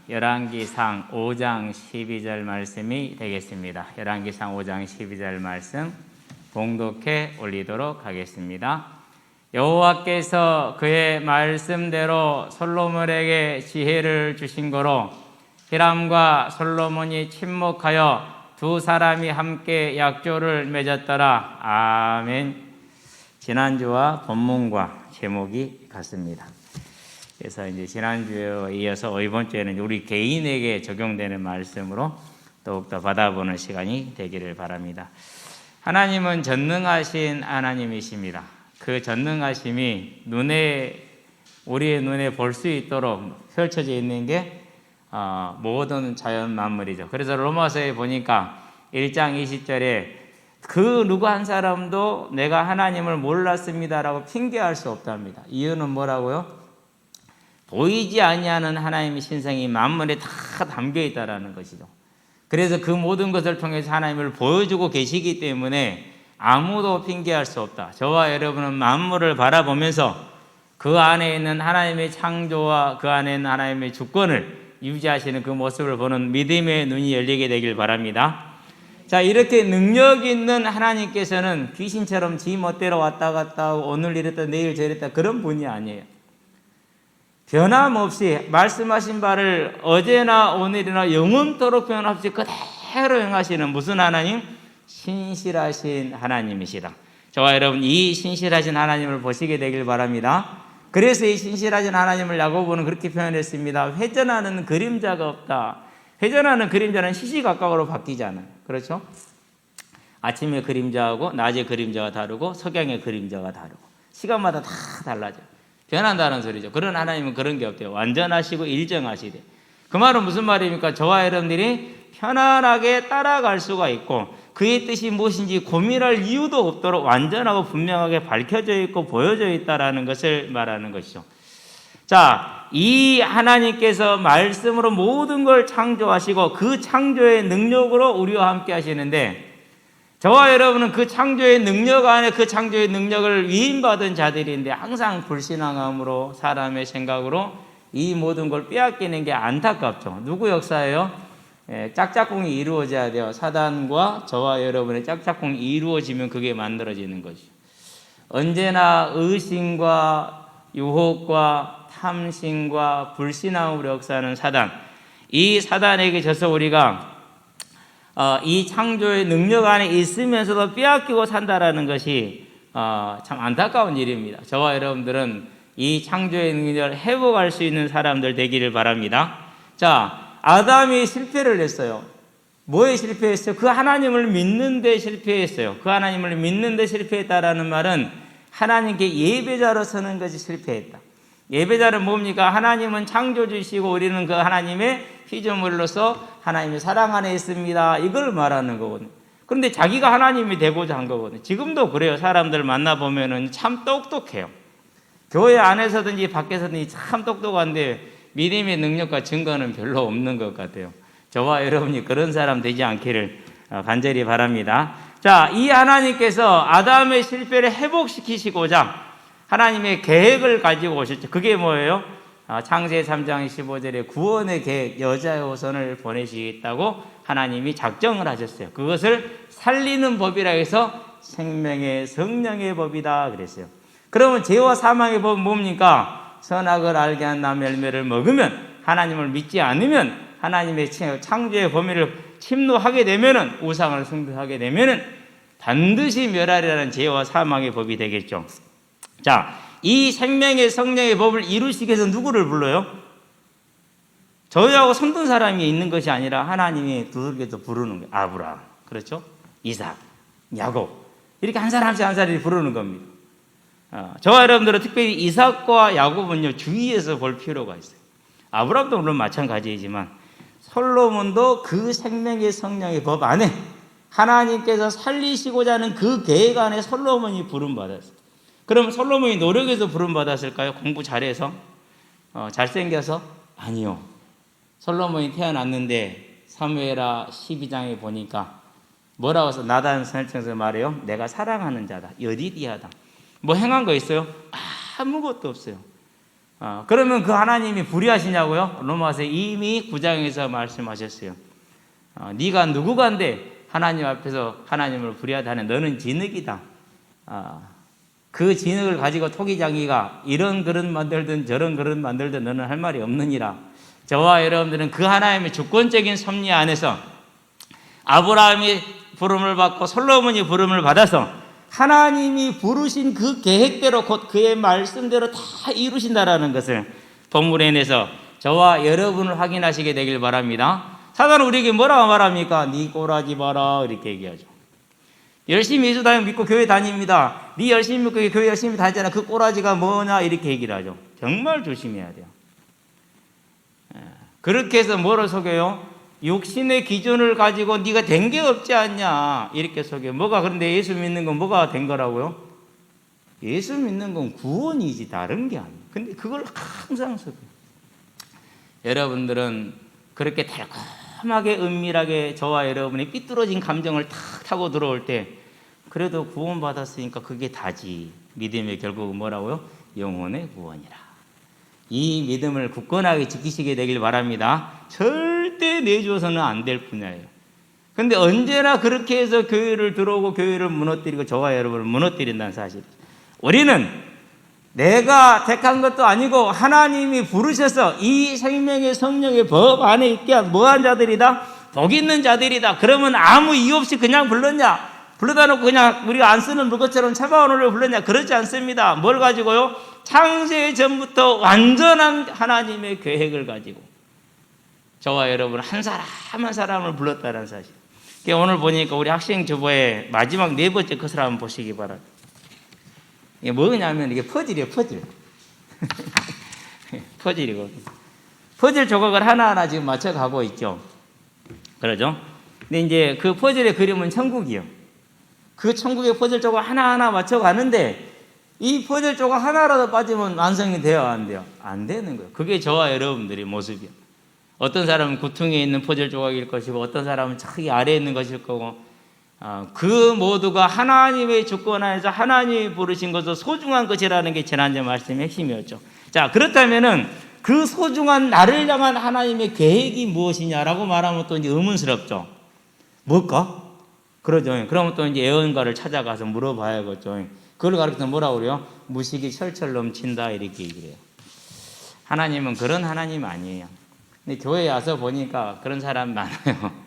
열왕기상 5장 12절 말씀이 되겠습니다. 열왕기상 5장 12절 말씀 봉독해 올리도록 하겠습니다. 여호와께서 그의 말씀대로 솔로몬에게 지혜를 주신 거로 히람과 솔로몬이 친목하여 두 사람이 함께 약조를 맺었더라. 아멘. 지난주와 본문과 제목이 같습니다. 그래서 이제 지난주에 이어서 이번 주에는 우리 개인에게 적용되는 말씀으로 더욱더 받아보는 시간이 되기를 바랍니다. 하나님은 전능하신 하나님이십니다. 그 전능하심이 우리의 눈에 볼 수 있도록 펼쳐져 있는 게 모든 자연 만물이죠. 그래서 로마서에 보니까 1장 20절에 그 누구 한 사람도 내가 하나님을 몰랐습니다라고 핑계할 수 없답니다. 이유는 뭐라고요? 보이지 아니하는 하나님의 신성이 만물에 다 담겨 있다라는 것이죠. 그래서 그 모든 것을 통해서 하나님을 보여주고 계시기 때문에 아무도 핑계할 수 없다. 저와 여러분은 만물을 바라보면서 그 안에 있는 하나님의 창조와 그 안에 있는 하나님의 주권을 유지하시는 그 모습을 보는 믿음의 눈이 열리게 되길 바랍니다. 자, 이렇게 능력 있는 하나님께서는 귀신처럼 지 멋대로 왔다 갔다 하고 오늘 이랬다 내일 저랬다 그런 분이 아니에요. 변함없이 말씀하신 바를 어제나 오늘이나 영원토록 변함없이 그대로 행하시는 무슨 하나님? 신실하신 하나님이시다. 저와 여러분 이 신실하신 하나님을 보시게 되길 바랍니다. 그래서 이 신실하신 하나님을 야고보는 그렇게 표현했습니다. 회전하는 그림자가 없다. 회전하는 그림자는 시시각각으로 바뀌잖아요. 그렇죠? 아침의 그림자하고 낮의 그림자가 다르고 석양의 그림자가 다르고 시간마다 다 달라져요. 변한다는 소리죠. 그런 하나님은 그런 게 없대요. 완전하시고 일정하시대. 그 말은 무슨 말입니까? 저와 여러분들이 편안하게 따라갈 수가 있고 그의 뜻이 무엇인지 고민할 이유도 없도록 완전하고 분명하게 밝혀져 있고 보여져 있다는 것을 말하는 것이죠. 자, 이 하나님께서 말씀으로 모든 걸 창조하시고 그 창조의 능력으로 우리와 함께 하시는데 저와 여러분은 그 창조의 능력 안에 그 창조의 능력을 위임받은 자들인데 항상 불신앙함으로 사람의 생각으로 이 모든 걸 빼앗기는 게 안타깝죠. 누구 역사예요? 짝짝꿍이 이루어져야 돼요. 사단과 저와 여러분의 짝짝꿍이 이루어지면 그게 만들어지는 것이죠. 언제나 의심과 유혹과 탐심과 불신앙으로 역사하는 사단, 이 사단에게 져서 우리가 이 창조의 능력 안에 있으면서도 빼앗기고 산다라는 것이 참 안타까운 일입니다. 저와 여러분들은 이 창조의 능력을 회복할 수 있는 사람들 되기를 바랍니다. 자, 아담이 실패를 했어요. 뭐에 실패했어요? 그 하나님을 믿는 데 실패했어요. 그 하나님을 믿는 데 실패했다라는 말은 하나님께 예배자로 서는 것이 실패했다. 예배자는 뭡니까? 하나님은 창조주시고 우리는 그 하나님의 피조물로서 하나님의 사랑 안에 있습니다. 이걸 말하는 거거든요. 그런데 자기가 하나님이 되고자 한 거거든요. 지금도 그래요. 사람들 만나보면 참 똑똑해요. 교회 안에서든지 밖에서든지 참 똑똑한데 믿음의 능력과 증거는 별로 없는 것 같아요. 저와 여러분이 그런 사람 되지 않기를 간절히 바랍니다. 자, 이 하나님께서 아담의 실패를 회복시키시고자 하나님의 계획을 가지고 오셨죠. 그게 뭐예요? 창세 3장 15절에 구원의 계획, 여자의 호선을 보내시겠다고 하나님이 작정을 하셨어요. 그것을 살리는 법이라 해서 생명의 성령의 법이다 그랬어요. 그러면 죄와 사망의 법은 뭡니까? 선악을 알게 한 나무 열매를 먹으면 하나님을 믿지 않으면 하나님의 창조의 범위를 침노하게 되면은 우상을 숭배하게 되면은 반드시 멸하리라는 죄와 사망의 법이 되겠죠. 자, 이 생명의 성령의 법을 이루시기 위해서 누구를 불러요? 저희하고 손든 사람이 있는 것이 아니라 하나님이 두들겨서 부르는 거예요. 아브라함, 그렇죠? 이삭, 야곱 이렇게 한 사람씩 한 사람씩 부르는 겁니다. 저와 여러분들은 특별히 이삭과 야곱은요 주의해서 볼 필요가 있어요. 아브라함도 물론 마찬가지이지만 솔로몬도 그 생명의 성령의 법 안에 하나님께서 살리시고자 하는 그 계획 안에 솔로몬이 부름받았어요. 그럼 솔로몬이 노력해서 부름받았을까요? 공부 잘해서? 잘생겨서? 아니요. 솔로몬이 태어났는데 사무엘하 12장에 보니까 뭐라고 해서 나단 선지자에서 말해요? 내가 사랑하는 자다. 여디디하다. 뭐 행한 거 있어요? 아무것도 없어요. 그러면 그 하나님이 불의하시냐고요? 로마서 이미 9장에서 말씀하셨어요. 네가 누구간데 하나님 앞에서 하나님을 불의하다는 너는 진흙이다. 그 진흙을 가지고 토기장이가 이런 그릇 만들든 저런 그릇 만들든 너는 할 말이 없느니라. 저와 여러분들은 그 하나님의 주권적인 섭리 안에서 아브라함이 부름을 받고 솔로몬이 부름을 받아서 하나님이 부르신 그 계획대로 곧 그의 말씀대로 다 이루신다라는 것을 본문에 내서 저와 여러분을 확인하시게 되길 바랍니다. 사단은 우리에게 뭐라고 말합니까? 네 꼬라지 마라 이렇게 얘기하죠. 열심히 예수 믿고 교회 다닙니다. 네 열심히 믿고 교회 열심히 다니잖아. 그 꼬라지가 뭐냐 이렇게 얘기를 하죠. 정말 조심해야 돼요. 그렇게 해서 뭐를 속여요? 육신의 기준을 가지고 네가 된 게 없지 않냐 이렇게 속여요. 뭐가 그런데 예수 믿는 건 뭐가 된 거라고요? 예수 믿는 건 구원이지 다른 게 아니에요. 근데 그걸 항상 속여요. 여러분들은 그렇게 달콤하게 은밀하게 저와 여러분의 삐뚤어진 감정을 탁 타고 들어올 때 그래도 구원받았으니까 그게 다지. 믿음의 결국은 뭐라고요? 영혼의 구원이라. 이 믿음을 굳건하게 지키시게 되길 바랍니다. 절대 내주어서는 안 될 분야예요. 근데 언제나 그렇게 해서 교회를 들어오고 교회를 무너뜨리고 저와 여러분을 무너뜨린다는 사실이죠. 우리는 내가 택한 것도 아니고 하나님이 부르셔서 이 생명의 성령의 법 안에 있게 한 뭐한 자들이다? 복 있는 자들이다. 그러면 아무 이유 없이 그냥 불렀냐? 불러다 놓고 그냥 우리가 안 쓰는 물건처럼 차바오늘을 불렀냐? 그렇지 않습니다. 뭘 가지고요? 창세 전부터 완전한 하나님의 계획을 가지고 저와 여러분 한 사람 한 사람을 불렀다는 사실. 오늘 보니까 우리 학생 주보의 마지막 4번째 것을 한번 보시기 바랍니다. 이게 뭐냐면 이게 퍼즐이에요. 퍼즐. 퍼즐이거든요. 퍼즐 조각을 하나하나 지금 맞춰가고 있죠. 그러죠? 근데 이제 그 퍼즐의 그림은 천국이요. 그 천국의 퍼즐 조각 하나하나 맞춰가는데 이 퍼즐 조각 하나라도 빠지면 완성이 돼요, 안 돼요? 안 되는 거예요. 그게 저와 여러분들의 모습이에요. 어떤 사람은 구퉁에 있는 퍼즐 조각일 것이고 어떤 사람은 저기 아래에 있는 것일 거고 그 모두가 하나님의 주권 안에서 하나님이 부르신 것으로 소중한 것이라는 게 지난주 말씀의 핵심이었죠. 자, 그렇다면은 그 소중한 나를 향한 하나님의 계획이 무엇이냐라고 말하면 또 이제 의문스럽죠. 뭘까? 그러죠. 그러면 또 이제 예언가를 찾아가서 물어봐야겠죠. 그걸 가르쳐서 뭐라고 그래요? 무식이 철철 넘친다 이렇게 얘기를 해요. 하나님은 그런 하나님 아니에요. 근데 교회에 와서 보니까 그런 사람 많아요.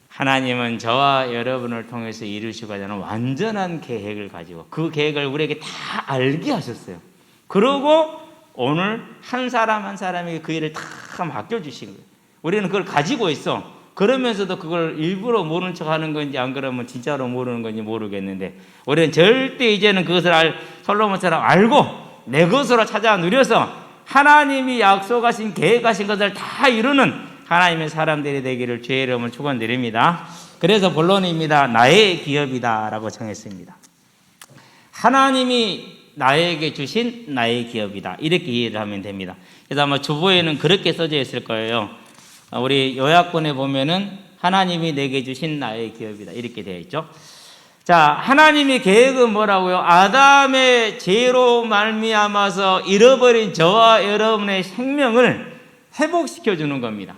하나님은 저와 여러분을 통해서 이루시고자 하는 완전한 계획을 가지고 그 계획을 우리에게 다 알게 하셨어요. 그러고 오늘 한 사람 한 사람에게 그 일을 다 맡겨주신 거예요. 우리는 그걸 가지고 있어. 그러면서도 그걸 일부러 모르는 척 하는 건지 안 그러면 진짜로 모르는 건지 모르겠는데 우리는 절대 이제는 그것을 솔로몬처럼 알고 내 것으로 찾아 누려서 하나님이 약속하신 계획하신 것을 다 이루는 하나님의 사람들이 되기를 주의 이름으로 축원드립니다. 그래서 본론입니다. 나의 기업이다 라고 정했습니다. 하나님이 나에게 주신 나의 기업이다 이렇게 이해를 하면 됩니다. 그래서 아마 주보에는 그렇게 써져 있을 거예요. 우리 요약본에 보면은 하나님이 내게 주신 나의 기업이다 이렇게 되어 있죠. 자, 하나님의 계획은 뭐라고요? 아담의 죄로 말미암아서 잃어버린 저와 여러분의 생명을 회복시켜 주는 겁니다.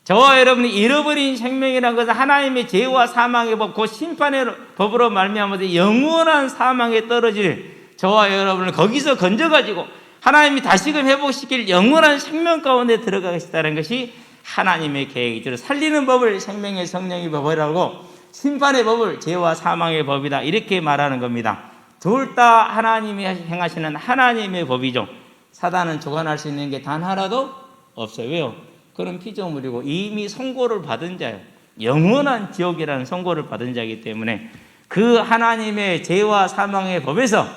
저와 여러분이 잃어버린 생명이라는 것은 하나님의 죄와 사망의 법, 그 심판의 법으로 말미암아서 영원한 사망에 떨어질 저와 여러분을 거기서 건져가지고 하나님이 다시금 회복시킬 영원한 생명 가운데 들어가겠다는 것이 하나님의 계획이죠. 살리는 법을 생명의 성령의 법이라고 심판의 법을 죄와 사망의 법이다 이렇게 말하는 겁니다. 둘 다 하나님이 행하시는 하나님의 법이죠. 사단은 주관할 수 있는 게 단 하나도 없어요. 왜요? 그런 피조물이고 이미 선고를 받은 자예요. 영원한 지옥이라는 선고를 받은 자이기 때문에 그 하나님의 죄와 사망의 법에서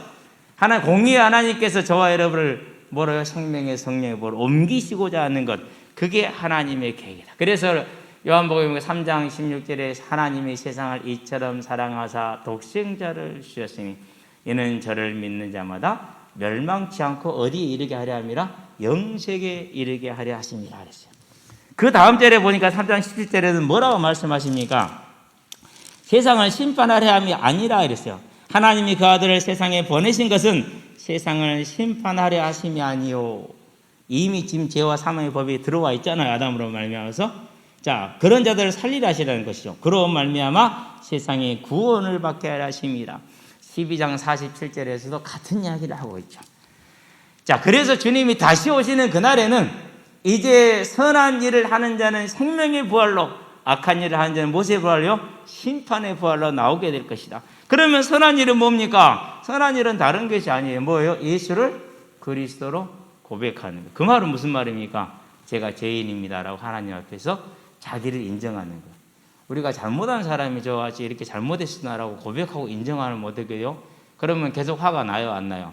공의의 하나님께서 저와 여러분을 뭐라요? 생명의 성령의 법을 옮기시고자 하는 것, 그게 하나님의 계획이다. 그래서 요한복음 3장 16절에 하나님이 세상을 이처럼 사랑하사 독생자를 주셨으니 이는 저를 믿는 자마다 멸망치 않고 어디에 이르게 하려 함이라? 영생에 이르게 하려 하십니다 그랬어요. 그 다음 절에 보니까 3장 17절에는 뭐라고 말씀하십니까? 세상을 심판하려 함이 아니라 이랬어요. 하나님이 그 아들을 세상에 보내신 것은 세상을 심판하려 하심이 아니요. 이미 지금 죄와 사망의 법이 들어와 있잖아요. 아담으로 말미암아서. 자, 그런 자들을 살리려 하시라는 것이죠. 그로 말미암아 세상에 구원을 받게 하려 하심이라. 12장 47절에서도 같은 이야기를 하고 있죠. 자, 그래서 주님이 다시 오시는 그날에는 이제 선한 일을 하는 자는 생명의 부활로, 악한 일을 하는 자는 무엇의 부활로? 심판의 부활로 나오게 될 것이다. 그러면 선한 일은 뭡니까? 선한 일은 다른 것이 아니에요. 뭐예요? 예수를 그리스도로 고백하는 거예요. 그 말은 무슨 말입니까? 제가 죄인입니다라고 하나님 앞에서 자기를 인정하는 거예요. 우리가 잘못한 사람이 저같이 이렇게 잘못했으나라고 고백하고 인정하면 어떻게 돼요? 그러면 계속 화가 나요, 안 나요?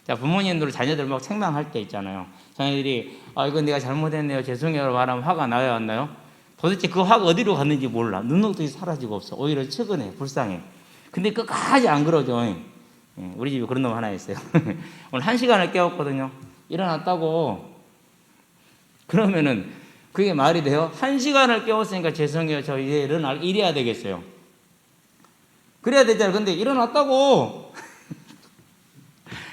자, 부모님들 자녀들 막 책망할 때 있잖아요. 자녀들이 이건 내가 잘못했네요, 죄송해요 말하면 화가 나요, 안 나요? 도대체 그 화가 어디로 갔는지 몰라. 눈녹듯이 사라지고 없어. 오히려 측은해, 불쌍해. 근데 끝까지 안 그러죠. 우리 집에 그런 놈 하나 있어요. 오늘 1시간을 깨웠거든요. 일어났다고. 그러면은 그게 말이 돼요? 1시간을 깨웠으니까 죄송해요, 저 이제 일해야 되겠어요. 그래야 되잖아요. 근데 일어났다고.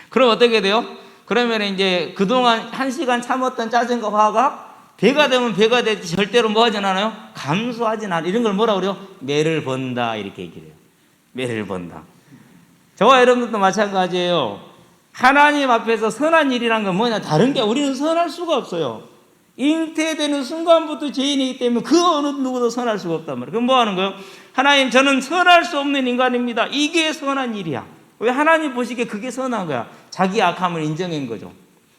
그럼 어떻게 돼요? 그러면 이제 그동안 1시간 참았던 짜증과 화가 배가 되면 배가 되지 절대로 뭐 하진 않아요? 감소하진 않아요. 이런 걸 뭐라 그래요? 매를 번다, 이렇게 얘기를 해요. 매를 번다. 저와 여러분들도 마찬가지예요. 하나님 앞에서 선한 일이란 건 뭐냐? 다른 게 우리는 선할 수가 없어요. 잉태되는 순간부터 죄인이기 때문에 그 어느 누구도 선할 수가 없단 말이에요. 그럼 뭐 하는 거예요? 하나님, 저는 선할 수 없는 인간입니다. 이게 선한 일이야. 왜? 하나님 보시기에 그게 선한 거야. 자기 악함을 인정한 거죠.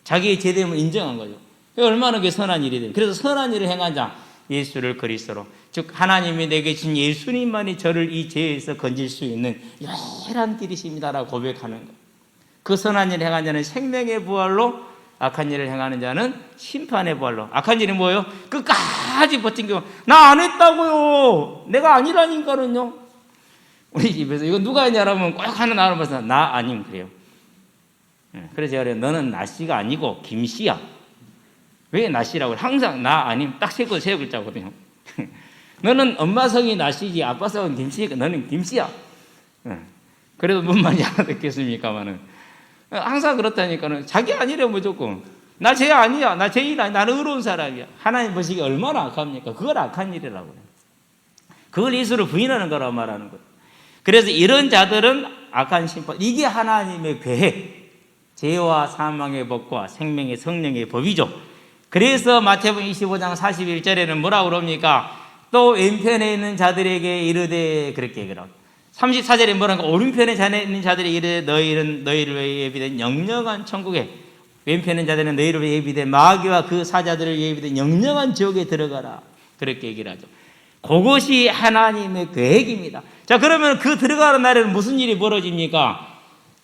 자기의 죄됨을 인정한 거죠. 얼마나 그게 선한 일이 돼요. 그래서 선한 일을 행한 자, 예수를 그리스도로, 즉 하나님이 내게 준 예수님만이 저를 이 죄에서 건질 수 있는 유일한 길이십니다라고 고백하는 거예요. 그 선한 일을 행한 자는 생명의 부활로, 악한 일을 행하는 자는 심판의 부활로. 악한 일이 뭐예요? 끝까지 버틴 나 안 했다고요. 내가 아니라니까는요. 우리 집에서 이거 누가 했냐라면 꼭 하는 나를 봐서 나 아님 그래요. 그래서 제가 그래요. 너는 나씨가 아니고 김씨야. 왜 나씨라고? 항상 나 아님 딱 세 글자거든요. 너는 엄마 성이 나씨지 아빠 성은 김씨니까 너는 김씨야. 그래도 뭔 말인지 알아듣겠습니까마는 항상 그렇다니까는 자기 아니래 무조건. 나 죄 아니야. 나 죄인 아니야. 나는 의로운 사람이야. 하나님 보시기에 얼마나 악합니까? 그걸 악한 일이라고 해요. 그걸 예수를 부인하는 거라고 말하는 거예요. 그래서 이런 자들은 악한 심판, 이게 하나님의 계획, 죄와 사망의 법과 생명의 성령의 법이죠. 그래서 마태복음 25장 41절에는 뭐라고 그럽니까? 또 왼편에 있는 자들에게 이르되, 그렇게 얘기하고 34절에 뭐라고? 오른편에 있는 자들에게 이르되 너희를 위해 예비된 영영한 천국에, 왼편에 자들은 너희를 위해 예비된 마귀와 그 사자들을 위해 예비된 영영한 지옥에 들어가라, 그렇게 얘기를 하죠. 그것이 하나님의 계획입니다. 자, 그러면 그 들어가는 날에는 무슨 일이 벌어집니까?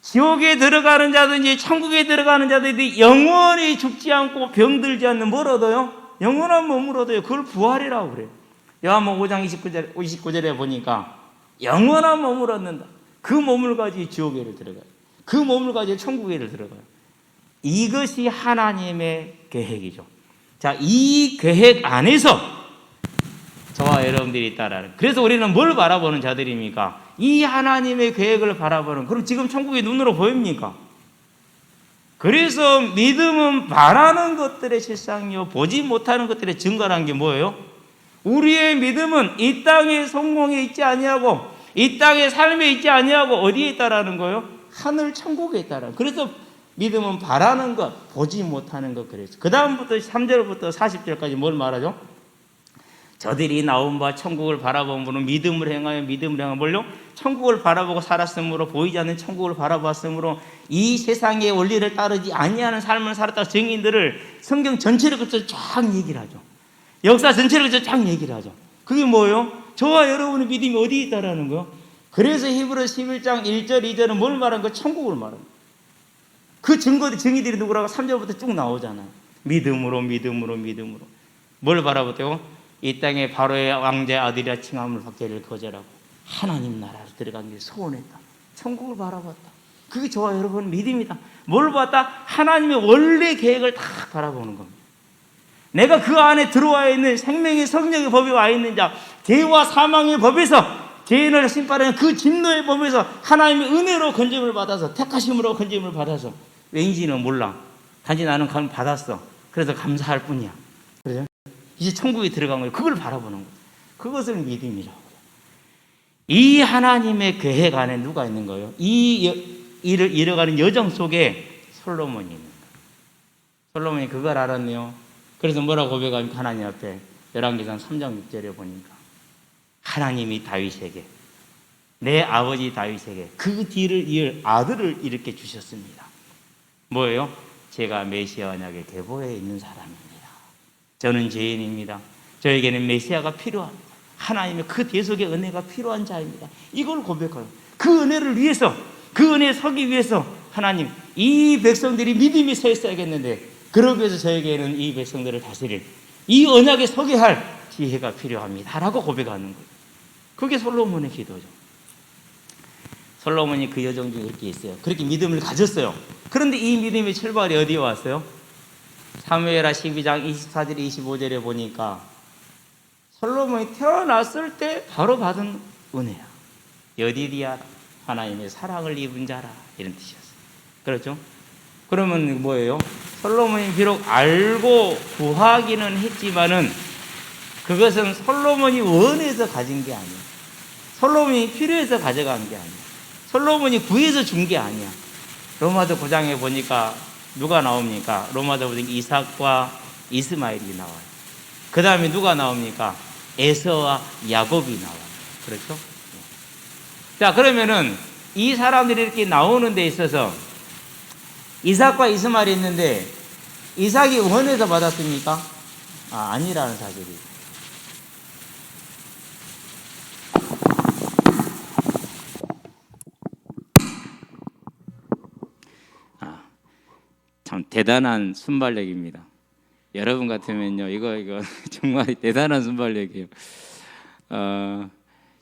지옥에 들어가는 자든지 천국에 들어가는 자들이 영원히 죽지 않고 병들지 않는 뭘 얻어요? 영원한 몸을 얻어요. 그걸 부활이라고 그래요. 요한복음 5장 29절에 보니까 영원한 몸을 얻는다. 그 몸을 가지고 지옥에를 들어가요. 그 몸을 가지고 천국에를 들어가요. 이것이 하나님의 계획이죠. 자, 이 계획 안에서 저와 여러분들이 있다라는. 그래서 우리는 뭘 바라보는 자들입니까? 이 하나님의 계획을 바라보는. 그럼 지금 천국이 눈으로 보입니까? 그래서 믿음은 바라는 것들의 실상이요, 보지 못하는 것들의 증거라는 게 뭐예요? 우리의 믿음은 이 땅의 성공에 있지 아니하고 이 땅의 삶에 있지 아니하고 어디에 있다라는 거예요? 하늘 천국에 있다라는. 그래서 믿음은 바라는 것, 보지 못하는 것. 그래서 그 다음부터 3절부터 40절까지 뭘 말하죠? 저들이 나온 바 천국을 바라본 분은 믿음을 행하여 뭘요? 천국을 바라보고 살았으므로, 보이지 않는 천국을 바라보았으므로 이 세상의 원리를 따르지 아니하는 삶을 살았다 증인들을 성경 전체를 거쳐 쫙 얘기를 하죠. 역사 전체를 거쳐 쫙 얘기를 하죠. 그게 뭐예요? 저와 여러분의 믿음이 어디에 있다라는 거예요? 그래서 히브리서 11장 1절 2절은 뭘 말하는 거예요? 천국을 말하는 거예요. 그 증인들이 누구라고 3절부터 쭉 나오잖아요. 믿음으로 뭘 바라보대요? 이 땅에 바로의 왕자의 아들이라 칭함을 받기를 거절하고 하나님 나라로 들어가기를 소원했다. 천국을 바라봤다. 그게 저와 여러분 믿음이다. 뭘 봤다? 하나님의 원래 계획을 다 바라보는 겁니다. 내가 그 안에 들어와 있는 생명의 성령의 법이 와 있는 자, 죄와 사망의 법에서 죄인을 심판하는 그 진노의 범에서 하나님의 은혜로 건짐을 받아서, 택하심으로 건짐을 받아서, 왠지는 몰라. 단지 나는 받았어. 그래서 감사할 뿐이야. 그래서 이제 천국에 들어간 거예요. 그걸 바라보는 거예요. 그것을 믿음이라고. 이 하나님의 계획 안에 누가 있는 거예요? 이 일을 이뤄가는 여정 속에 솔로몬이 있는 거예요. 솔로몬이 그걸 알았네요. 그래서 뭐라고 고백합니까? 하나님 앞에 열왕기상 3장 6절에 보니까 하나님이 다윗에게, 내 아버지 다윗에게 그 뒤를 이을 아들을 이렇게 주셨습니다. 뭐예요? 제가 메시아 언약의 계보에 있는 사람입니다. 저는 죄인입니다. 저에게는 메시아가 필요합니다. 하나님의 그 대속의 은혜가 필요한 자입니다. 이걸 고백해요. 그 은혜를 위해서, 그 은혜에 서기 위해서 하나님, 이 백성들이 믿음이 서 있어야겠는데, 그러기 위해서 저에게는 이 백성들을 다스릴 이 언약에 서게 할 지혜가 필요합니다 라고 고백하는 거예요. 그게 솔로몬의 기도죠. 솔로몬이 그 여정 중에 이렇게 있어요. 그렇게 믿음을 가졌어요. 그런데 이 믿음의 출발이 어디에 왔어요? 사무엘하 12장 24절 25절에 보니까 솔로몬이 태어났을 때 바로 받은 은혜야. 여디디아라, 하나님의 사랑을 입은 자라, 이런 뜻이었어요. 그렇죠? 그러면 뭐예요? 솔로몬이 비록 알고 구하기는 했지만은 그것은 솔로몬이 원해서 가진 게 아니야. 솔로몬이 필요해서 가져간 게 아니야. 솔로몬이 구해서 준 게 아니야. 로마서 9장에 보니까 누가 나옵니까? 로마서 보니까 이삭과 이스마엘이 나와요. 그 다음에 누가 나옵니까? 에서와 야곱이 나와요. 그렇죠? 자, 그러면은 이 사람들이 이렇게 나오는 데 있어서 이삭과 이스마엘이 있는데 이삭이 원해서 받았습니까? 아니라는 사실이에요. 참 대단한 순발력입니다. 여러분 같으면요, 이거 정말 대단한 순발력이에요.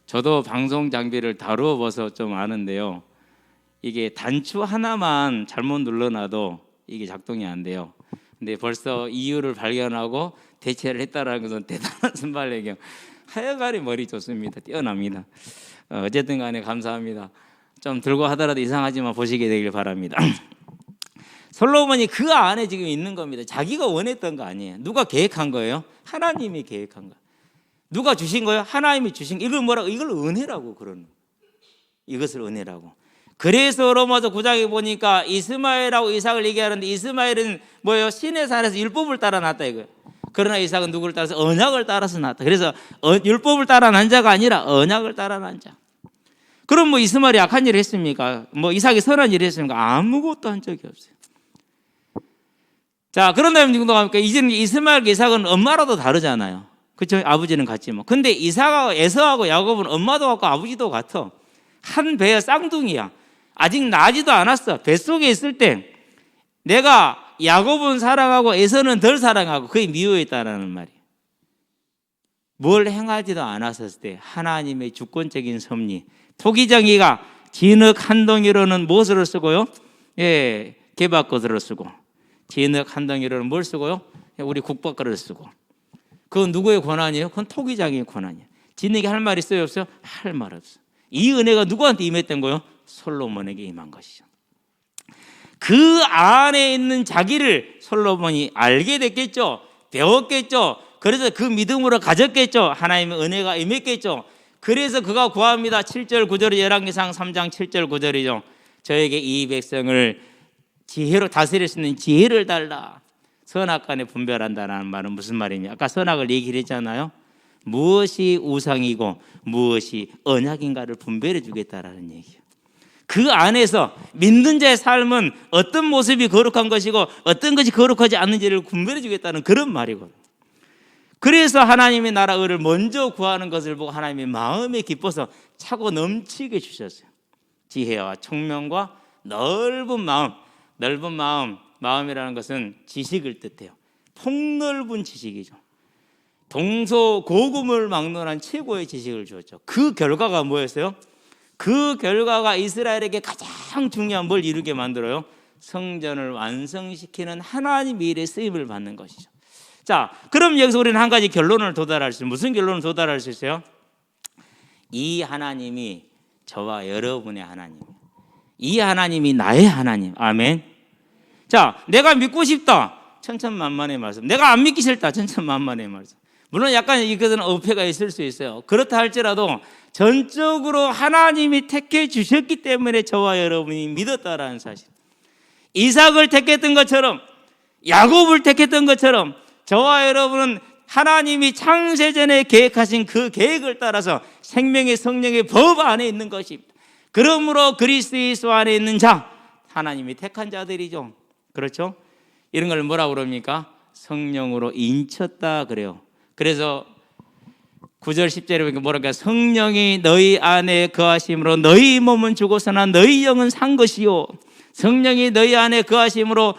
저도 방송 장비를 다루어 봐서 좀 아는데요, 이게 단추 하나만 잘못 눌러놔도 이게 작동이 안 돼요. 근데 벌써 이유를 발견하고 대체를 했다는 것은 대단한 순발력이에요. 하여간에 머리 좋습니다. 뛰어납니다. 어쨌든 간에 감사합니다. 좀 들고 하더라도 이상하지만 보시게 되길 바랍니다. 솔로몬이 그 안에 지금 있는 겁니다. 자기가 원했던 거 아니에요. 누가 계획한 거예요? 하나님이 계획한 거예요. 누가 주신 거예요? 하나님이 주신 거예요. 이걸 뭐라고? 이걸 은혜라고 그러는 거예요. 이것을 은혜라고. 그래서 로마서 9장에 보니까 이스마엘하고 이삭을 얘기하는데, 이스마엘은 뭐예요? 신의 산에서 율법을 따라 났다 이거예요. 그러나 이삭은 누구를 따라서? 언약을 따라서 났다. 그래서 율법을 따라 난 자가 아니라 언약을 따라 난 자. 그럼 뭐 이스마엘이 악한 일을 했습니까? 뭐 이삭이 선한 일을 했습니까? 아무것도 한 적이 없어요. 자, 그런 다음에 누구도 합니까? 이제는 이스마엘과 이삭은 엄마라도 다르잖아요. 그렇죠? 아버지는 같지만. 근데 이삭하고 에서하고 야곱은 엄마도 같고 아버지도 같아. 한 배의 쌍둥이야. 아직 나지도 않았어. 뱃속에 있을 때 내가 야곱은 사랑하고 에서는 덜 사랑하고 그게 미워했다라는 말이에요. 뭘 행하지도 않았을 때 하나님의 주권적인 섭리. 토기장이가 진흙 한 덩이로는 무엇을 쓰고요? 개밥그릇을 쓰고, 진흙 한 덩이로는 뭘 쓰고요? 우리 국밥그릇을 쓰고. 그건 누구의 권한이에요? 그건 토기장의 권한이에요. 진흙이 할 말 있어요, 없어요? 할 말 없어요. 이 은혜가 누구한테 임했던 거예요? 솔로몬에게 임한 것이죠. 그 안에 있는 자기를 솔로몬이 알게 됐겠죠. 배웠겠죠. 그래서 그 믿음으로 가졌겠죠. 하나님의 은혜가 임했겠죠. 그래서 그가 구합니다. 7절 9절이 열왕기상 3장 7절 9절이죠. 저에게 이 백성을 지혜로 다스릴 수 있는 지혜를 달라. 선악간에 분별한다는 말은 무슨 말이냐? 아까 선악을 얘기를 했잖아요. 무엇이 우상이고 무엇이 언약인가를 분별해 주겠다라는 얘기예요. 그 안에서 믿는 자의 삶은 어떤 모습이 거룩한 것이고 어떤 것이 거룩하지 않는지를 분별해 주겠다는 그런 말이거든요. 그래서 하나님의 나라 의를 먼저 구하는 것을 보고 하나님의 마음에 기뻐서 차고 넘치게 주셨어요. 지혜와 총명과 넓은 마음. 넓은 마음이라는 것은 지식을 뜻해요. 폭넓은 지식이죠. 동서고금을 막론한 최고의 지식을 주었죠. 그 결과가 뭐였어요? 그 결과가 이스라엘에게 가장 중요한 뭘 이루게 만들어요? 성전을 완성시키는 하나님의 일에 쓰임을 받는 것이죠. 자, 그럼 여기서 우리는 한 가지 결론을 도달할 수 있어요. 무슨 결론을 도달할 수 있어요? 이 하나님이 저와 여러분의 하나님, 이 하나님이 나의 하나님. 아멘. 자, 내가 믿고 싶다, 천천만만의 말씀. 내가 안 믿기 싫다, 천천만만의 말씀. 물론 약간 이것은 어폐가 있을 수 있어요. 그렇다 할지라도 전적으로 하나님이 택해 주셨기 때문에 저와 여러분이 믿었다라는 사실. 이삭을 택했던 것처럼, 야곱을 택했던 것처럼 저와 여러분은 하나님이 창세전에 계획하신 그 계획을 따라서 생명의 성령의 법 안에 있는 것입니다. 그러므로 그리스도 예수 안에 있는 자, 하나님이 택한 자들이죠. 그렇죠? 이런 걸 뭐라고 그럽니까? 성령으로 인쳤다 그래요. 그래서 9절 10절에 보니까 뭐랄까, 성령이 너희 안에 거하심으로 너희 몸은 죽었으나 너희 영은 산 것이요, 성령이 너희 안에 거하심으로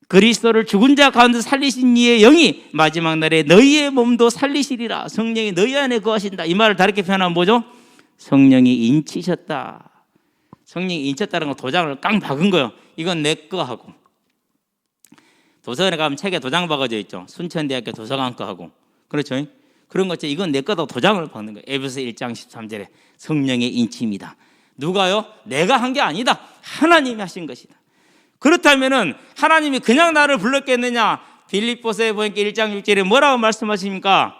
그리스도를 죽은 자 가운데 살리신 이의 영이 마지막 날에 너희의 몸도 살리시리라. 성령이 너희 안에 거하신다. 이 말을 다르게 표현하면 뭐죠? 성령이 인치셨다. 성령이 인쳤다는 거 도장을 깡 박은 거예요. 이건 내 거 하고. 도서관에 가면 책에 도장 박아져 있죠. 순천대학교 도서관 거 하고. 그렇죠? 그런 것처럼 이건 내 거다 도장을 박는 거예요. 에베소 1장 13절에 성령의 인치입니다. 누가요? 내가 한 게 아니다. 하나님이 하신 것이다. 그렇다면은 하나님이 그냥 나를 불렀겠느냐? 빌립보서에 보니까 1장 6절에 뭐라고 말씀하십니까?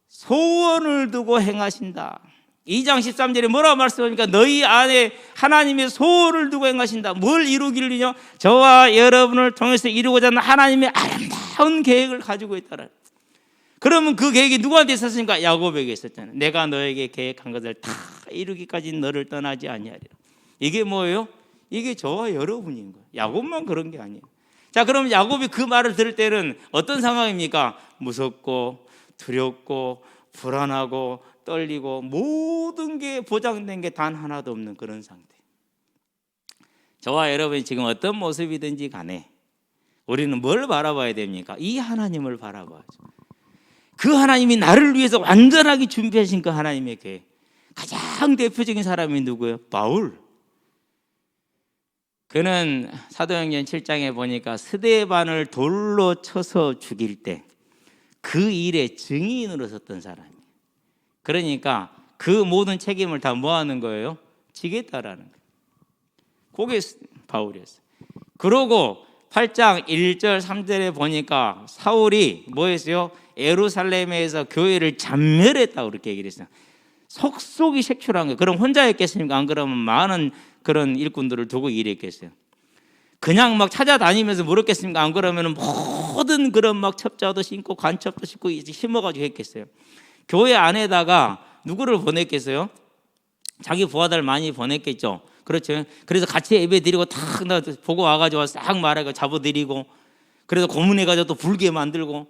소원을 두고 행하신다. 2장 13절에 뭐라고 말씀하십니까? 너희 안에 하나님의 소원을 두고 행하신다. 뭘 이루기를요? 저와 여러분을 통해서 이루고자 하는 하나님의 아름다운 계획을 가지고 있다라. 그러면 그 계획이 누구한테 있었습니까? 야곱에게 있었잖아요. 내가 너에게 계획한 것을 다 이루기까지 너를 떠나지 아니하리라. 이게 뭐예요? 이게 저와 여러분인 거예요. 야곱만 그런 게 아니에요. 자, 그럼 야곱이 그 말을 들을 때는 어떤 상황입니까? 무섭고 두렵고 불안하고 떨리고 모든 게 보장된 게 단 하나도 없는 그런 상태. 저와 여러분이 지금 어떤 모습이든지 간에 우리는 뭘 바라봐야 됩니까? 이 하나님을 바라봐야죠. 그 하나님이 나를 위해서 완전하게 준비하신 그 하나님의 계획. 가장 대표적인 사람이 누구예요? 바울. 그는 사도행전 7장에 보니까 스데반을 돌로 쳐서 죽일 때 그 일의 증인으로 섰던 사람이에요. 그러니까 그 모든 책임을 다 뭐 하는 거예요? 지겠다라는 거예요. 그게 바울이었어요. 그러고 8장 1절 3절에 보니까 사울이 뭐 했어요? 예루살렘에서 교회를 잔멸했다고 그렇게 얘기를 했어요. 속속이 색출한 거예요. 그럼 혼자 했겠습니까? 안 그러면 많은 그런 일꾼들을 두고 일했겠어요. 그냥 막 찾아다니면서 물었겠습니까? 안 그러면 모든 그런 막 첩자도 신고 관첩도 신고 심어가지고 했겠어요. 교회 안에다가 누구를 보냈겠어요? 자기 부하들 많이 보냈겠죠. 그렇죠. 그래서 같이 예배 드리고 탁 보고 와가지고 싹 말하고 잡아드리고, 그래서 고문해가지고 또 불게 만들고,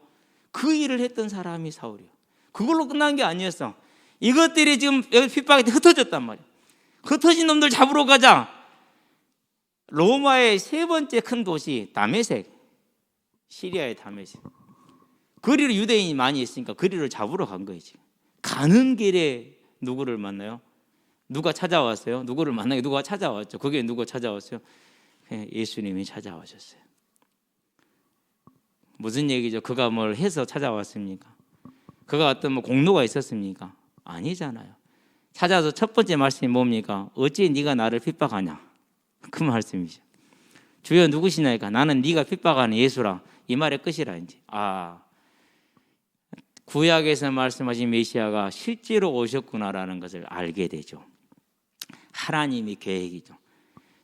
그 일을 했던 사람이 사울이에요. 그걸로 끝난 게 아니었어. 이것들이 지금 여기 핍박에 흩어졌단 말이에요. 흩어진 놈들 잡으러 가자. 로마의 세 번째 큰 도시 다메섹, 시리아의 다메섹. 거리로 유대인이 많이 있으니까 거리를 잡으러 간 거예요. 지금 가는 길에 누구를 만나요? 누가 찾아왔어요? 누구를 만나게 누가 찾아왔죠? 그게 누가 찾아왔어요? 예수님이 찾아오셨어요. 무슨 얘기죠? 그가 뭘 해서 찾아왔습니까? 그가 어떤 뭐 공로가 있었습니까? 아니잖아요. 찾아서 첫 번째 말씀이 뭡니까? 어찌 네가 나를 핍박하냐? 그 말씀이죠. 주여 누구시냐니까 나는 네가 핍박하는 예수라. 이 말의 끝이라. 이제 구약에서 말씀하신 메시아가 실제로 오셨구나라는 것을 알게 되죠. 하나님이 계획이죠.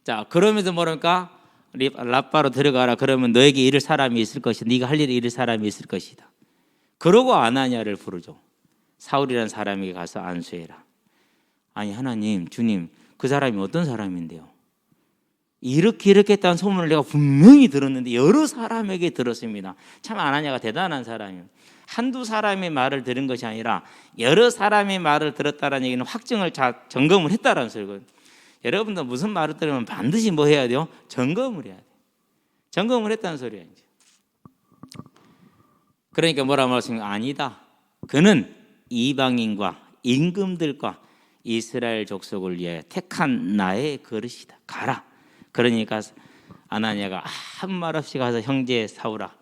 자, 그러면서 뭐랄까? 라빠로 들어가라. 그러면 너에게 이를 사람이 있을 것이다. 네가 할 일을 이를 사람이 있을 것이다. 그러고 아나니아를 부르죠. 사울이라는 사람에게 가서 안수해라. 아니 하나님, 주님, 그 사람이 어떤 사람인데요? 이렇게 했다는 소문을 내가 분명히 들었는데 여러 사람에게 들었습니다. 참 아나니아가 대단한 사람이에요. 한두 사람의 말을 들은 것이 아니라 여러 사람의 말을 들었다는 얘기는 확증을 점검을 했다는 소리거든요. 여러분도 무슨 말을 들으면 반드시 뭐 해야 돼요? 점검을 해야 돼요. 점검을 했다는 소리예요. 그러니까 뭐라고 말씀하십니까? 아니다. 그는 이방인과 임금들과 이스라엘 족속을 위하여 택한 나의 그릇이다. 가라. 그러니까 아나니아가 한 말 없이 가서 형제 사울아,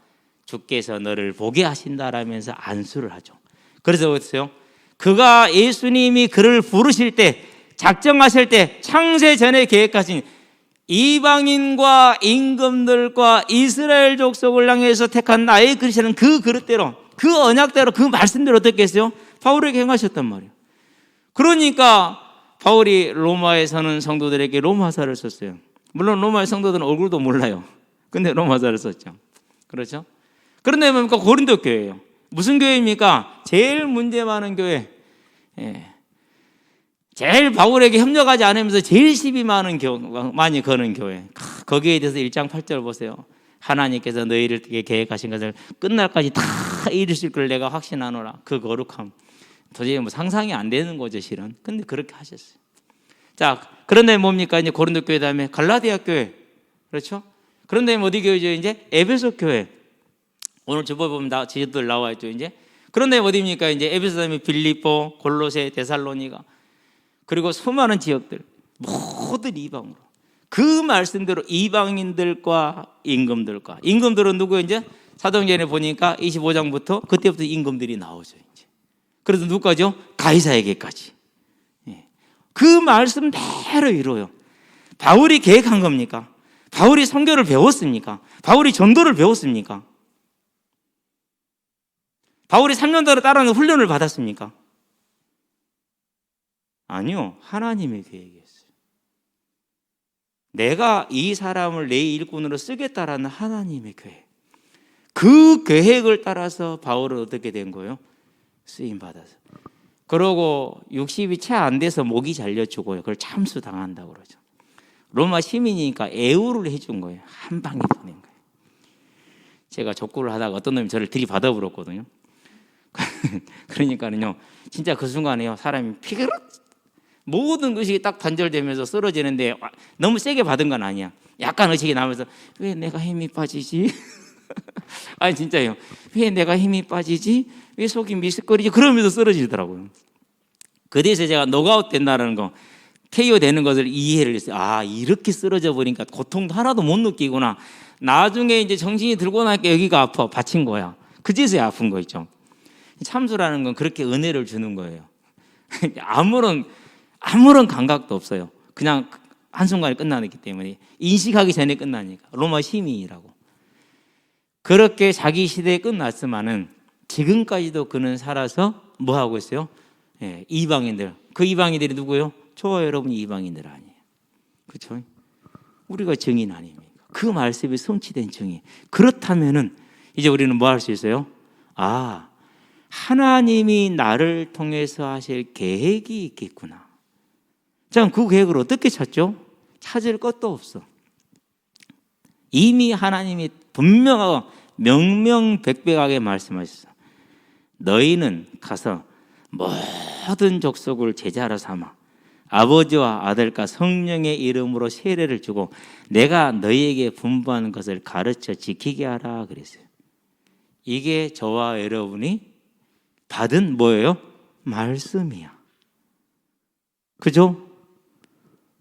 주께서 너를 보게 하신다라면서 안수를 하죠. 그래서 어땠어요? 그가 예수님이 그를 부르실 때, 작정하실 때 창세 전에 계획하신 이방인과 임금들과 이스라엘 족속을 향해서 택한 나의 그릇이라는 그 그릇대로, 그 언약대로, 그 말씀대로 어떻게 했어요? 바울에게 행하셨단 말이에요. 그러니까 바울이 로마에 사는 성도들에게 로마서를 썼어요. 물론 로마의 성도들은 얼굴도 몰라요. 근데 로마서를 썼죠. 그렇죠? 그런데 뭡니까? 고린도 교회예요. 무슨 교회입니까? 제일 문제 많은 교회. 제일 바울에게 협력하지 않으면서 제일 시비 많이 거는 교회. 거기에 대해서 1장 8절 보세요. 하나님께서 너희를 계획하신 것을 끝날까지 다 이루실 걸 내가 확신하노라. 그 거룩함. 도저히 뭐 상상이 안 되는 거죠, 실은. 근데 그렇게 하셨어요. 자, 그런데 뭡니까? 이제 고린도 교회 다음에 갈라디아 교회. 그렇죠? 그런데 어디 교회죠? 이제 에베소 교회. 오늘 주보 보면 다 지도들 나와 있죠, 이제. 그런데 어디입니까? 이제 에베소 다음에 빌립보, 골로새, 데살로니가. 그리고 수많은 지역들. 모든 이방으로. 그 말씀대로 이방인들과 임금들과. 임금들은 누구예요? 이제 사도행전에 보니까 25장부터 그때부터 임금들이 나오죠, 이제. 그래서 누구까지요? 가이사에게까지. 그 말씀대로 이루어요. 바울이 계획한 겁니까? 바울이 선교를 배웠습니까? 바울이 전도를 배웠습니까? 바울이 3년 동안 따라하는 훈련을 받았습니까? 아니요. 하나님의 계획이었어요. 내가 이 사람을 내 일꾼으로 쓰겠다라는 하나님의 계획. 그 계획을 따라서 바울은 어떻게 된 거예요? 쓰임받아서. 그러고 60이 채 안 돼서 목이 잘려 죽어요. 그걸 참수당한다고 그러죠. 로마 시민이니까 애우를 해준 거예요. 한 방에 보낸 거예요. 제가 족구를 하다가 어떤 놈이 저를 들이받아 불었거든요. 그러니까는요, 진짜 그 순간에요, 사람이 피그릇 모든 것이 딱 단절되면서 쓰러지는데 너무 세게 받은 건 아니야. 약간 의식이 나면서 왜 내가 힘이 빠지지? 아니 진짜요. 왜 내가 힘이 빠지지? 왜 속이 미스거리지? 그러면서 쓰러지더라고요. 그 뒤에서 제가 노가웃 된다는 거, KO 되는 것을 이해를 했어요. 아, 이렇게 쓰러져 버리니까 고통도 하나도 못 느끼구나. 나중에 이제 정신이 들고 나니까 여기가 아파. 받친 거야. 그제서야 아픈 거 있죠. 참수라는 건 그렇게 은혜를 주는 거예요. 아무런 감각도 없어요. 그냥 한순간에 끝나기 때문에, 인식하기 전에 끝나니까. 로마 시민이라고. 그렇게 자기 시대에 끝났지만은 지금까지도 그는 살아서 뭐 하고 있어요? 이방인들. 그 이방인들이 누구예요? 저와 여러분이 이방인들 아니에요. 그렇죠? 우리가 증인 아닙니까? 그 말씀이 성취된 증인. 그렇다면은 이제 우리는 뭐 할 수 있어요? 아, 하나님이 나를 통해서 하실 계획이 있겠구나. 자, 그 계획을 어떻게 찾죠? 찾을 것도 없어. 이미 하나님이 분명하고 명명백백하게 말씀하셨어. 너희는 가서 모든 족속을 제자로 삼아 아버지와 아들과 성령의 이름으로 세례를 주고 내가 너희에게 분부하는 것을 가르쳐 지키게 하라 그랬어요. 이게 저와 여러분이 받은 뭐예요? 말씀이야. 그죠?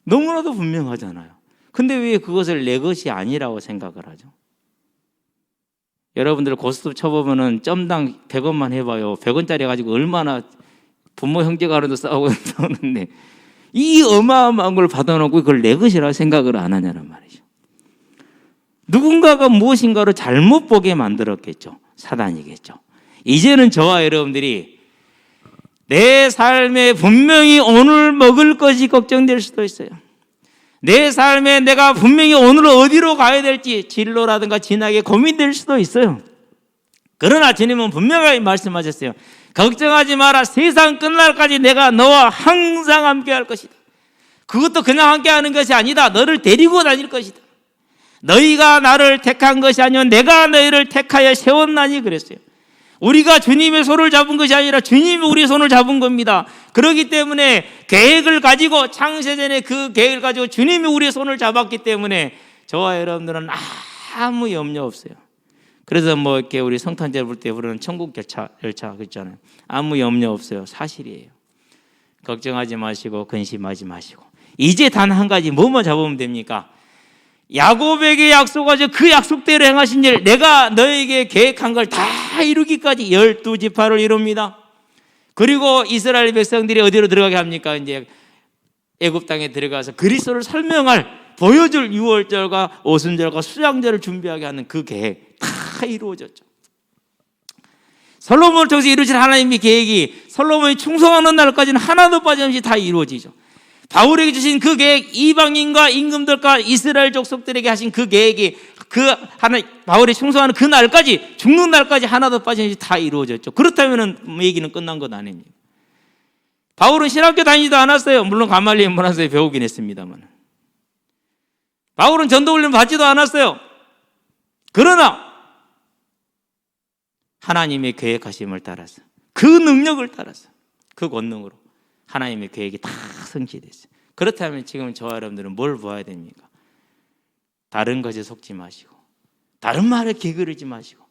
너무나도 분명하잖아요. 근데 왜 그것을 내 것이 아니라고 생각을 하죠? 여러분들 고스톱 쳐보면은 점당 100원만 해봐요. 100원짜리 가지고 얼마나 부모 형제간에도 싸우는데 이 어마어마한 걸 받아놓고 그걸 내 것이라 생각을 안 하냐는 말이죠. 누군가가 무엇인가를 잘못 보게 만들었겠죠. 사단이겠죠. 이제는 저와 여러분들이 내 삶에 분명히 오늘 먹을 것이 걱정될 수도 있어요. 내 삶에 내가 분명히 오늘 어디로 가야 될지 진로라든가 진학에 고민될 수도 있어요. 그러나 주님은 분명하게 말씀하셨어요. 걱정하지 마라. 세상 끝날까지 내가 너와 항상 함께할 것이다. 그것도 그냥 함께하는 것이 아니다. 너를 데리고 다닐 것이다. 너희가 나를 택한 것이 아니요 내가 너희를 택하여 세웠나니 그랬어요. 우리가 주님의 손을 잡은 것이 아니라 주님이 우리 손을 잡은 겁니다. 그렇기 때문에 계획을 가지고 창세전에 그 계획을 가지고 주님이 우리의 손을 잡았기 때문에 저와 여러분들은 아무 염려 없어요. 그래서 뭐 이렇게 우리 성탄절 볼 때 부르는 천국 열차 그렇잖아요. 아무 염려 없어요. 사실이에요. 걱정하지 마시고 근심하지 마시고 이제 단 한 가지 뭐만 잡으면 됩니까? 야곱에게 약속하셔 그 약속대로 행하신 일 내가 너에게 계획한 걸 다 이루기까지 12지파를 이룹니다. 그리고 이스라엘 백성들이 어디로 들어가게 합니까? 이제 애굽 땅에 들어가서 그리스도를 설명할, 보여줄 유월절과 오순절과 수장절을 준비하게 하는 그 계획 다 이루어졌죠. 솔로몬을 통해서 이루어진 하나님의 계획이 솔로몬이 충성하는 날까지는 하나도 빠짐없이 다 이루어지죠. 바울에게 주신 그 계획, 이방인과 임금들과 이스라엘 족속들에게 하신 그 계획이 바울이 충성하는 그 날까지, 죽는 날까지 하나도 빠짐없이 다 이루어졌죠. 그렇다면 얘기는 끝난 것 아닙니까? 바울은 신학교 다니지도 않았어요. 물론 가말리엘 문화에서 배우긴 했습니다만. 바울은 전도훈련 받지도 않았어요. 그러나 하나님의 계획하심을 따라서, 그 능력을 따라서, 그 권능으로 하나님의 계획이 다 성취됐어요. 그렇다면 지금 저와 여러분들은 뭘 보아야 됩니까? 다른 것에 속지 마시고, 다른 말에 기그르지 마시고,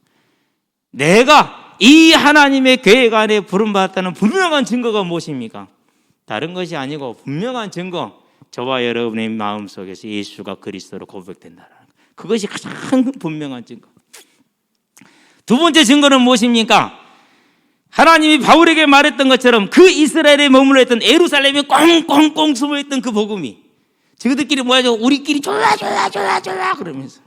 내가 이 하나님의 계획 안에 부름받았다는 분명한 증거가 무엇입니까? 다른 것이 아니고 분명한 증거, 저와 여러분의 마음속에서 예수가 그리스도로 고백된다는 것, 그것이 가장 분명한 증거. 두 번째 증거는 무엇입니까? 하나님이 바울에게 말했던 것처럼 그 이스라엘에 머물러 있던 예루살렘에 꽁꽁꽁 숨어있던 그 복음이, 저들끼리 뭐하죠? 우리끼리 좋아 그러면서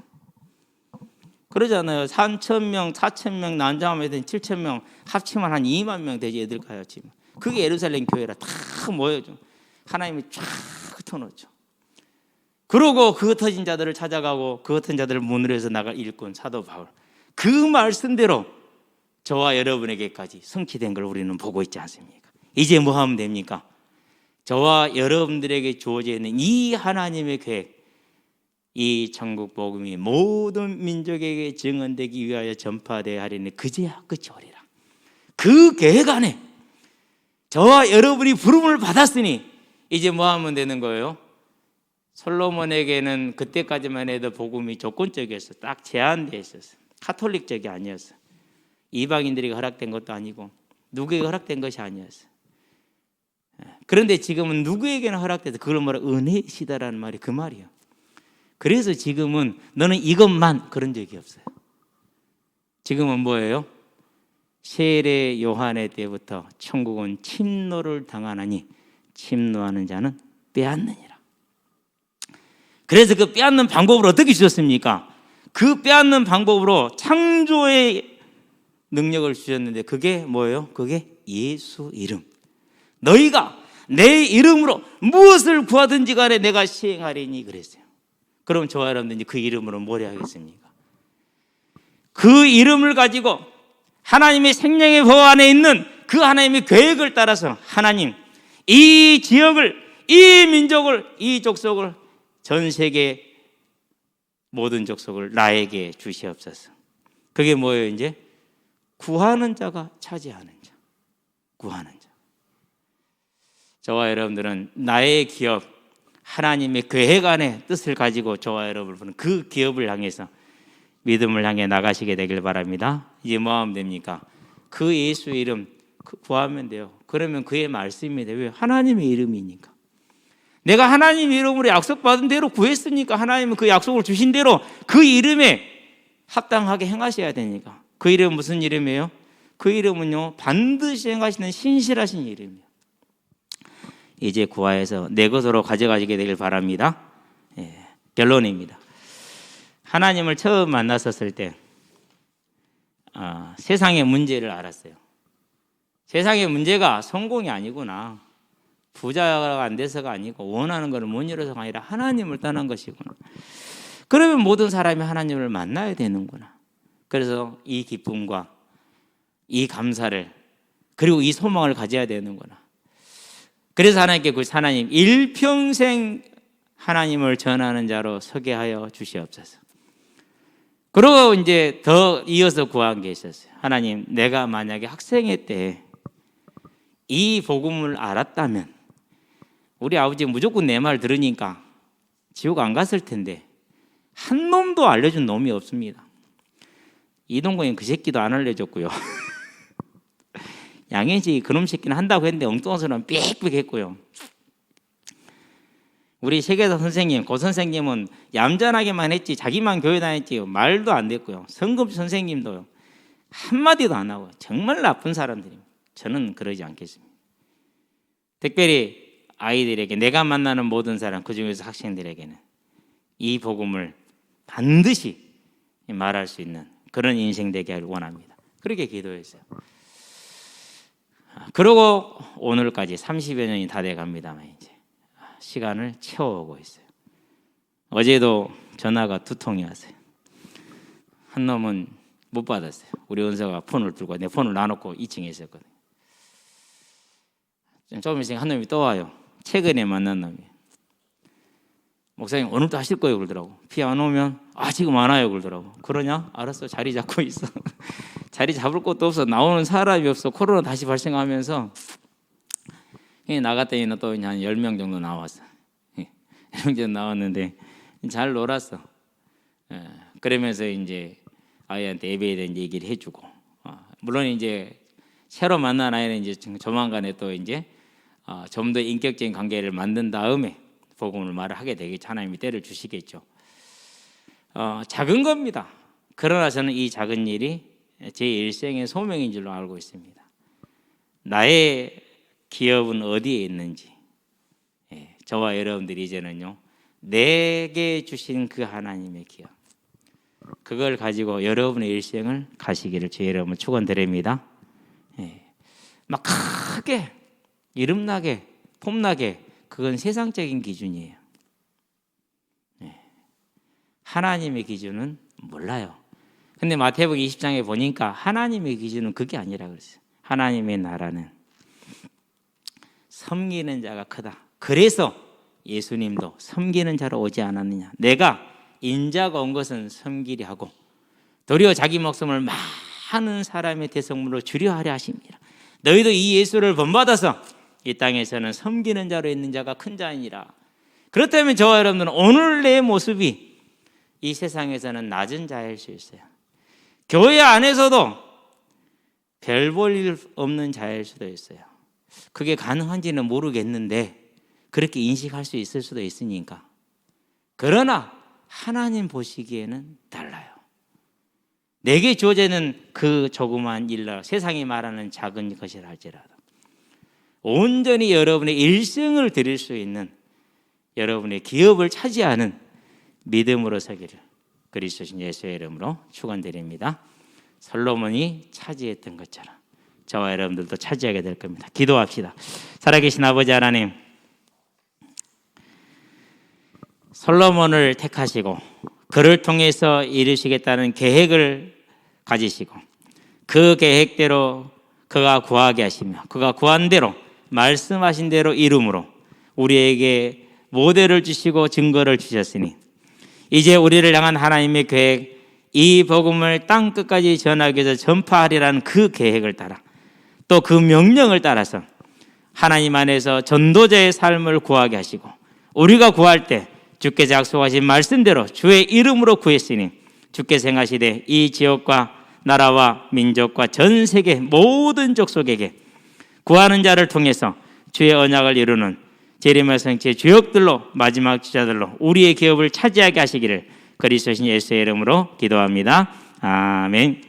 그러잖아요. 3,000명, 4,000명 난장하면 7,000명 합치면 한 2만 명 되지, 애들까지 합치면. 그게 예루살렘 교회라 다 모여죠. 하나님이 쫙 흩어놓죠. 그러고 그 흩어진 자들을 찾아가고 그 흩어진 자들을 문으로 해서 나갈 일꾼 사도 바울, 그 말씀대로 저와 여러분에게까지 성취된 걸 우리는 보고 있지 않습니까? 이제 뭐 하면 됩니까? 저와 여러분들에게 주어져 있는 이 하나님의 계획, 이 천국 복음이 모든 민족에게 증언되기 위하여 전파되어야 하리니 그제야 끝이 오리라. 그 계획 안에 저와 여러분이 부름을 받았으니 이제 뭐 하면 되는 거예요? 솔로몬에게는 그때까지만 해도 복음이 조건적이었어. 딱 제한되어 있었어. 카톨릭적이 아니었어. 이방인들이 허락된 것도 아니고 누구에게 허락된 것이 아니었어. 그런데 지금은 누구에게나 허락돼서 그걸 뭐라 은혜시다라는 말이 그 말이에요. 그래서 지금은 너는 이것만, 그런 적이 없어요. 지금은 뭐예요? 세례 요한의 때부터 천국은 침노를 당하나니 침노하는 자는 빼앗느니라. 그래서 그 빼앗는 방법을 어떻게 주셨습니까? 그 빼앗는 방법으로 창조의 능력을 주셨는데 그게 뭐예요? 그게 예수 이름. 너희가 내 이름으로 무엇을 구하든지 간에 내가 시행하리니 그랬어요. 그럼 저와 여러분들 그 이름으로 뭘 하겠습니까? 그 이름을 가지고 하나님의 생명의 법 안에 있는 그 하나님의 계획을 따라서 하나님, 이 지역을, 이 민족을, 이 족속을, 전 세계 모든 족속을 나에게 주시옵소서. 그게 뭐예요? 이제 구하는 자가 차지하는 자, 구하는 자. 저와 여러분들은 나의 기업, 하나님의 계획 안에 뜻을 가지고 저와 여러분은 그 기업을 향해서 믿음을 향해 나가시게 되길 바랍니다. 이제 뭐 하면 됩니까? 그 예수 이름 구하면 돼요. 그러면 그의 말씀이 돼요. 왜? 하나님의 이름이니까. 내가 하나님 이름으로 약속받은 대로 구했으니까 하나님은 그 약속을 주신 대로 그 이름에 합당하게 행하셔야 되니까. 그 이름은 무슨 이름이에요? 그 이름은요, 반드시 행하시는 신실하신 이름이에요. 이제 구하여서 내 것으로 가져가시게 되길 바랍니다. 결론입니다. 하나님을 처음 만났었을 때 세상의 문제를 알았어요. 세상의 문제가 성공이 아니구나, 부자가 안 돼서가 아니고 원하는 것을 못 이뤄서가 아니라 하나님을 떠난 것이구나. 그러면 모든 사람이 하나님을 만나야 되는구나. 그래서 이 기쁨과 이 감사를 그리고 이 소망을 가져야 되는구나. 그래서 하나님께 하나님 일평생 하나님을 전하는 자로 서게 하여 주시옵소서. 그리고 이제 더 이어서 구한 게 있었어요. 하나님, 내가 만약에 학생회 때 이 복음을 알았다면 우리 아버지 무조건 내 말 들으니까 지옥 안 갔을 텐데 한 놈도 알려준 놈이 없습니다. 이동건이 그 새끼도 안 알려줬고요. 양현식이 그놈 새끼는 한다고 했는데 엉뚱한 소리는 삑삑 했고요. 우리 세계사 선생님, 고 선생님은 얌전하게만 했지 자기만 교회 다녔지 말도 안 됐고요. 성금 선생님도요, 한마디도 안 하고 정말 나쁜 사람들입니다. 저는 그러지 않겠습니다. 특별히 아이들에게, 내가 만나는 모든 사람, 그중에서 학생들에게는 이 복음을 반드시 말할 수 있는 그런 인생 되게 하길 원합니다. 그렇게 기도했어요. 그러고 오늘까지 30여 년이 다 돼 갑니다만 이제 시간을 채워오고 있어요. 어제도 전화가 2통이 왔어요. 한 놈은 못 받았어요. 우리 은서가 폰을 들고 내 폰을 놔놓고 2층에 있었거든요. 조금 있으니까 한 놈이 또 와요. 최근에 만난 놈이에요. 목사님 오늘도 하실 거예요 그러더라고. 비 안 오면 지금 안 와요 그러더라고. 그러냐? 알았어, 자리 잡고 있어. 자리 잡을 곳도 없어. 나오는 사람이 없어. 코로나 다시 발생하면서 나갔더니 또 한 10명 정도 나왔어. 10명 정도 나왔는데 잘 놀았어. 그러면서 이제 아이한테 예배에 대한 얘기를 해주고, 물론 이제 새로 만난 아이는 이제 조만간에 또 이제 좀 더 인격적인 관계를 만든 다음에 복음을 말을 하게 되겠죠. 하나님이 때를 주시겠죠. 작은 겁니다. 그러나 저는 이 작은 일이 제 일생의 소명인 줄로 알고 있습니다. 나의 기업은 어디에 있는지, 저와 여러분들이 이제는요, 내게 주신 그 하나님의 기업, 그걸 가지고 여러분의 일생을 가시기를 주의 여러분 축원드립니다. 막 크게 이름나게 폼나게 그건 세상적인 기준이에요. 하나님의 기준은 몰라요. 근데 마태복음 20장에 보니까 하나님의 기준은 그게 아니라 그랬어요. 하나님의 나라는 섬기는 자가 크다. 그래서 예수님도 섬기는 자로 오지 않았느냐. 내가 인자가 온 것은 섬기려 하고 도리어 자기 목숨을 많은 사람의 대성물로 주려 하려 하십니다. 너희도 이 예수를 본받아서 이 땅에서는 섬기는 자로 있는 자가 큰 자이니라. 그렇다면 저와 여러분들은 오늘 내 모습이 이 세상에서는 낮은 자일 수 있어요. 교회 안에서도 별 볼 일 없는 자일 수도 있어요. 그게 가능한지는 모르겠는데 그렇게 인식할 수 있을 수도 있으니까. 그러나 하나님 보시기에는 달라요. 내게 주어지는 그 조그만 일로 세상이 말하는 작은 것이라 할지라도 온전히 여러분의 일생을 드릴 수 있는 여러분의 기업을 차지하는 믿음으로 서기를 그리스도신 예수의 이름으로 축원드립니다. 솔로몬이 차지했던 것처럼 저와 여러분들도 차지하게 될 겁니다. 기도합시다. 살아계신 아버지 하나님, 솔로몬을 택하시고 그를 통해서 이루시겠다는 계획을 가지시고 그 계획대로 그가 구하게 하시며 그가 구한 대로 말씀하신 대로 이름으로 우리에게 모델을 주시고 증거를 주셨으니 이제 우리를 향한 하나님의 계획, 이 복음을 땅 끝까지 전하기 위해서 전파하리라는 그 계획을 따라 또 그 명령을 따라서 하나님 안에서 전도자의 삶을 구하게 하시고 우리가 구할 때 주께서 약속하신 말씀대로 주의 이름으로 구했으니 주께서 행하시되 이 지역과 나라와 민족과 전 세계 모든 족속에게 구하는 자를 통해서 주의 언약을 이루는 재림의 성취의 주역들로 마지막 주자들로 우리의 기업을 차지하게 하시기를 그리스도신 예수의 이름으로 기도합니다. 아멘.